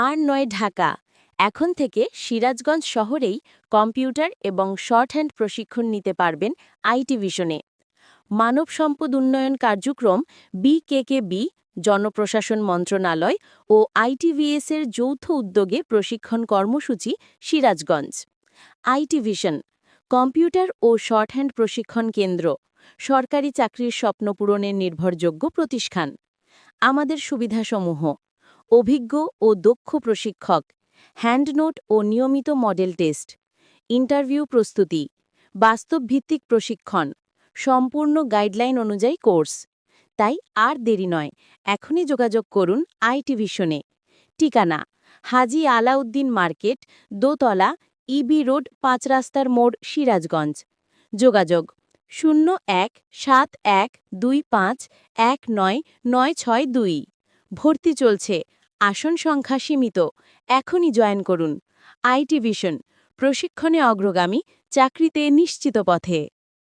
আর9 ঢাকা। এখন থেকে সিরাজগঞ্জ শহরেই কম্পিউটার এবং শর্ট হ্যান্ড প্রশিক্ষণ নিতে পারবেন আইটি ভিশনে। মানব সম্পদ উন্নয়ন কার্যক্রম বিকেকেবি, জনপ্রশাসন মন্ত্রণালয় ও আইটিভিএস-এর যৌথ উদ্যোগে প্রশিক্ষণ কর্মসূচি সিরাজগঞ্জ। আইটি ভিশন, কম্পিউটার ও শর্ট হ্যান্ড প্রশিক্ষণ কেন্দ্র, সরকারি চাকরির স্বপ্ন পূরণের নির্ভরযোগ্য প্রতিষ্ঠান। আমাদের সুবিধাসমূহ: অভিজ্ঞ ও দক্ষ প্রশিক্ষক, হ্যান্ডনোট ও নিয়মিত মডেল টেস্ট, ইন্টারভিউ প্রস্তুতি, বাস্তবভিত্তিক প্রশিক্ষণ, সম্পূর্ণ গাইডলাইন অনুযায়ী কোর্স। তাই আর দেরি নয়, এখনই যোগাযোগ করুন আইটি ভিশনে। ঠিকানা: হাজী আলাউদ্দিন মার্কেট, দোতলা, ইবি রোড, ৫ রাস্তার মোড়, সিরাজগঞ্জ। যোগাযোগ: 0171251996২। ভর্তি চলছে, আসন সংখ্যা সীমিত। এখনই জয়েন করুন। আইটি ভিশন, প্রশিক্ষণে অগ্রগামী, চাকরিতে নিশ্চিত পথে।